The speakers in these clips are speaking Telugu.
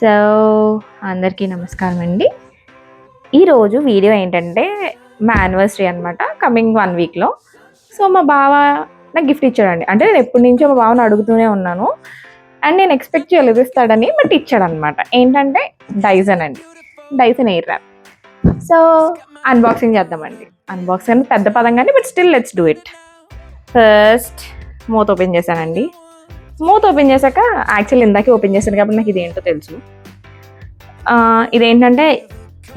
సో అందరికీ నమస్కారం అండి. ఈరోజు వీడియో ఏంటంటే మా యానివర్సరీ అనమాట, కమింగ్ 1 వీక్లో. సో మా బావ నాకు గిఫ్ట్ ఇచ్చాడండి. అంటే నేను ఎప్పటి నుంచో మా బావని అడుగుతూనే ఉన్నాను అండ్ నేను ఎక్స్పెక్ట్ చేయలేదు ఇస్తాడని, బట్ ఇచ్చాడనమాట. ఏంటంటే డైసన్ అండి, Dyson air wrap. So unboxing చేద్దామండి. అన్బాక్సింగ్ అంటే పెద్ద పదం కానీ, but still let's do it. First మూత ఓపెన్ చేశానండి. మూత ఓపెన్ చేశాక యాక్చువల్లీ ఇందాకే ఓపెన్ చేశాను కాబట్టి నాకు ఇదేంటో తెలుసు. ఇదేంటంటే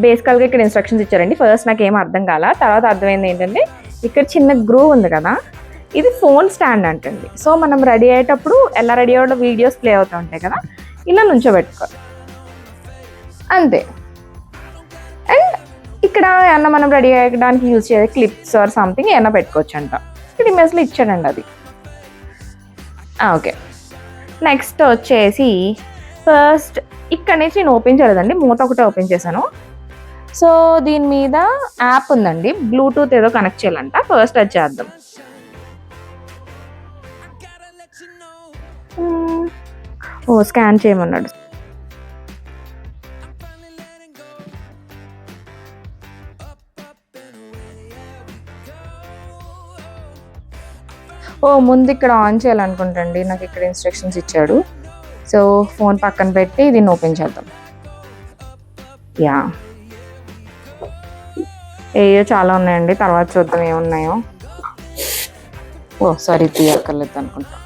బేసికల్గా ఇక్కడ ఇన్స్ట్రక్షన్స్ ఇచ్చారండి. ఫస్ట్ నాకు ఏం అర్థం కాల, తర్వాత అర్థమైంది ఏంటంటే ఇక్కడ చిన్న గ్రూ ఉంది కదా, ఇది ఫోన్ స్టాండ్ అంటండి. సో మనం రెడీ అయ్యేటప్పుడు ఎలా రెడీ అవ్వడం వీడియోస్ ప్లే అవుతూ ఉంటాయి కదా, ఇలా నుంచోబెట్టుకోవాలి అంతే. అండ్ ఇక్కడ ఏమన్నా మనం రెడీ అయ్యడానికి యూజ్ చేసే క్లిప్స్ ఆర్ సంథింగ్ ఏమన్నా పెట్టుకోవచ్చు అంట. ఇక్కడ ఇమేజ్లో ఇచ్చాడండి అది. ఓకే, నెక్స్ట్ వచ్చేసి ఫస్ట్ ఇక్కడ నుంచి నేను ఓపెన్ చేయలేదండి, మూత ఒకటే ఓపెన్ చేశాను. సో దీని మీద యాప్ ఉందండి, బ్లూటూత్ ఏదో కనెక్ట్ చేయాలంట. ఫస్ట్ అది చేద్దాం. స్కాన్ చేయమన్నాడు. ముందు ఇక్కడ ఆన్ చేయాలనుకుంటండి, నాకు ఇక్కడ ఇన్స్ట్రక్షన్స్ ఇచ్చాడు. సో ఫోన్ పక్కన పెట్టి దీన్ని ఓపెన్ చేద్దాం. యా, ఏయో చాలా ఉన్నాయండి, తర్వాత చూద్దాం ఏమున్నాయో. సారీ తీయక్కర్లేదు అనుకుంటా.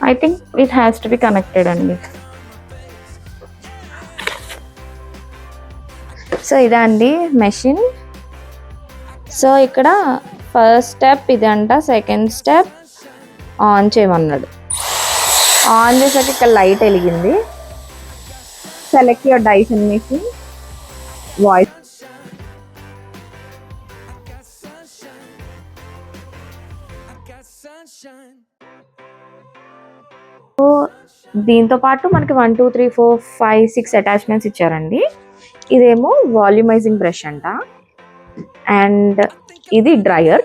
I think it has to be connected అండి. సో ఇదా అండి మెషిన్. సో ఇక్కడ ఫస్ట్ స్టెప్ ఇదంట, సెకండ్ స్టెప్ ఆన్ చేయమన్నాడు. ఆన్ చేసాక ఇక్కడ లైట్ వెలిగింది. Select your Dyson machine, voice. So దీంతో పాటు మనకి 1 2 3 4 5 6 అటాచ్మెంట్స్ ఇచ్చారండి. ఇదేమో వాల్యూమైజింగ్ బ్రష్ అంట, అండ్ ఇది డ్రయర్.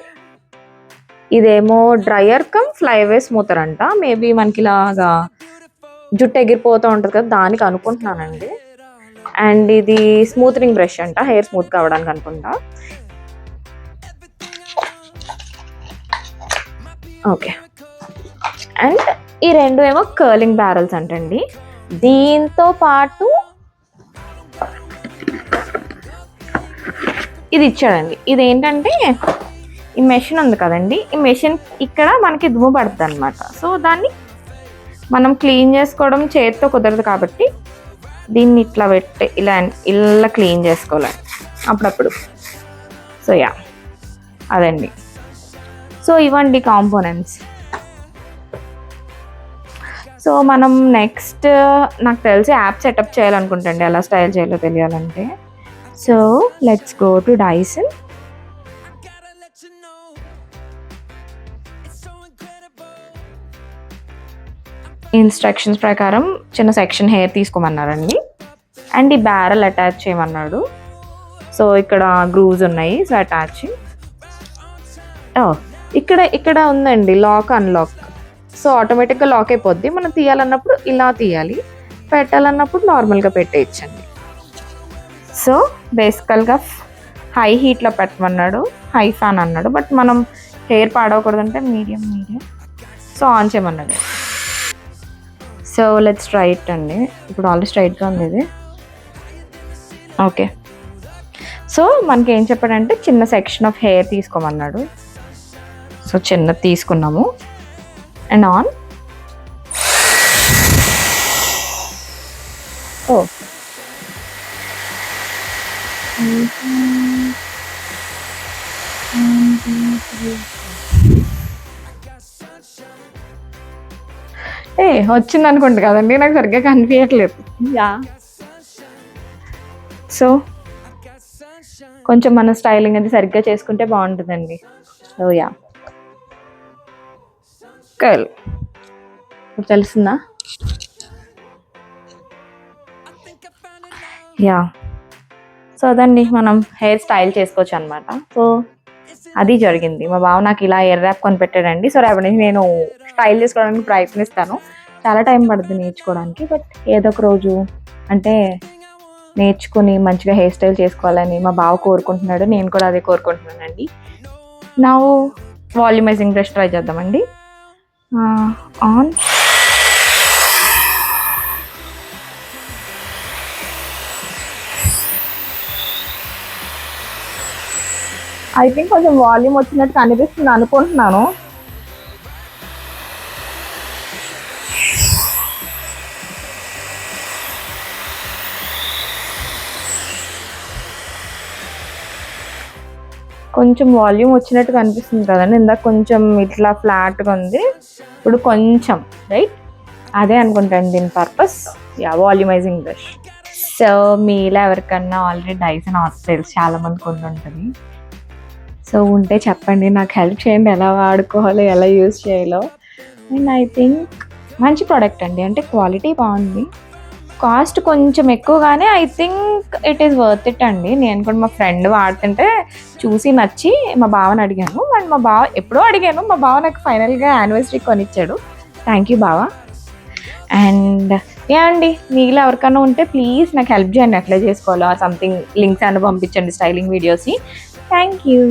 ఇదేమో డ్రయర్ కమ్ ఫ్లైవే స్మూతర్ అంట. మేబీ మనకి ఇలాగా జుట్టు ఎగిరిపోతూ ఉంటుంది కదా, దానికి అనుకుంటున్నానండి. అండ్ ఇది స్మూత్నింగ్ బ్రష్ అంట, హెయిర్ స్మూత్ కావడానికి అనుకుంటా. ఓకే, అండ్ ఈ రెండు ఏమో కర్లింగ్ బ్యారల్స్ అంటండి. దీంతో పాటు ఇది ఇచ్చాడండి. ఇదేంటంటే ఈ మెషిన్ ఉంది కదండి, ఈ మెషిన్ ఇక్కడ మనకి దుమ్ము పడుతుంది అనమాట. సో దాన్ని మనం క్లీన్ చేసుకోవడం చేతితో కుదరదు కాబట్టి దీన్ని ఇట్లా పెట్టి ఇలా క్లీన్ చేసుకోవాలి అప్పుడప్పుడు. సో యా, అదండి. సో ఇవ్వండి కాంపోనెంట్స్. సో మనం నెక్స్ట్ నాకు తెలిసి యాప్ సెటప్ చేయాలనుకుంటండి, ఎలా స్టైల్ చేయాలో తెలియాలంటే. So let's go to Dyson. Instructions ప్రకారం చిన్న సెక్షన్ హెయిర్ తీసుకోమన్నారండి, అండ్ ఈ బ్యారల్ అటాచ్ చేయమన్నాడు. సో ఇక్కడ గ్రూవ్స్ ఉన్నాయి, సో అటాచ్. ఇక్కడ ఉందండి లాక్ అన్లాక్. సో ఆటోమేటిక్గా లాక్ అయిపోద్ది. మనం తీయాలన్నప్పుడు ఇలా తీయాలి, పెట్టాలన్నప్పుడు నార్మల్గా పెట్టేయచ్చండి. సో బేసికల్గా హై హీట్లో పెట్టమన్నాడు, హై ఫ్యాన్ అన్నాడు, బట్ మనం హెయిర్ పాడవకూడదంటే మీడియం. సో ఆన్ చేయమన్నాడు. సో లెట్స్ ట్రై ఇట్ అండి. ఇప్పుడు ఆల్రెడీ స్ట్రైట్గా ఉంది ఇది. ఓకే, సో మనకి ఏం చెప్పాడంటే చిన్న సెక్షన్ ఆఫ్ హెయిర్ తీసుకోమన్నాడు. సో చిన్నది తీసుకున్నాము. And on. వచ్చింది అనుకుంటా కదండి, నాకు సరిగ్గా కనిపించట్లేదు. యా, సో కొంచెం మన స్టైలింగ్ అది సరిగ్గా చేసుకుంటే బాగుంటుందండి. సో యా, కర్ల్ ఇప్పుడు తెలుస్తుందా? యా, సో అదండి మనం హెయిర్ స్టైల్ చేసుకోవచ్చు అనమాట. సో అది జరిగింది. మా బావ నాకు ఇలా ఎయిర్ ర్యాప్ కొనిపెట్టాడండి. సో రేపటి నుంచి నేను స్టైల్ చేసుకోవడానికి ప్రయత్నిస్తాను. చాలా టైం పడుతుంది నేర్చుకోవడానికి, బట్ ఏదో ఒక రోజు అంటే నేర్చుకుని మంచిగా హెయిర్ స్టైల్ చేసుకోవాలని మా బావ కోరుకుంటున్నాడు, నేను కూడా అదే కోరుకుంటున్నానండి. నా వాల్యూమైజింగ్ బ్రష్ ట్రై చేద్దామండి. ఆన్. ఐ థింక్ కొంచెం వాల్యూమ్ వచ్చినట్టు అనిపిస్తుంది అనుకుంటున్నాను. కొంచెం వాల్యూమ్ వచ్చినట్టుగా అనిపిస్తుంది కదండి. ఇందాక కొంచెం ఇట్లా ఫ్లాట్గా ఉంది, ఇప్పుడు కొంచెం రైట్. అదే అనుకుంటాను దీని purpose. Yeah, volumising brush. So మీలో ఎవరికన్నా ఆల్రెడీ డైసన్ తెలుసు, చాలా మంది కొన్ని ఉంటుంది. సో ఉంటే చెప్పండి, నాకు హెల్ప్ చేయండి ఎలా వాడుకోవాలో, ఎలా యూజ్ చేయాలో. అండ్ ఐ థింక్ మంచి ప్రోడక్ట్ అండి, అంటే క్వాలిటీ బాగుంది. కాస్ట్ కొంచెం ఎక్కువగానే I think it is worth it అండి. నేను కూడా మా ఫ్రెండ్ వాడుతుంటే చూసి నచ్చి మా బావని అడిగాను. అండ్ మా బావ ఎప్పుడో అడిగాను, మా బావ నాకు ఫైనల్గా యానివర్సరీ కొనిచ్చాడు. థ్యాంక్ యూ బావ. అండ్ యా అండి, మీలో ఎవరికైనా ఉంటే ప్లీజ్ నాకు హెల్ప్ చేయండి, ఎట్లా చేసుకోవాలో సంథింగ్ లింక్స్ అన్న పంపించండి, స్టైలింగ్ వీడియోస్ని. Thank you.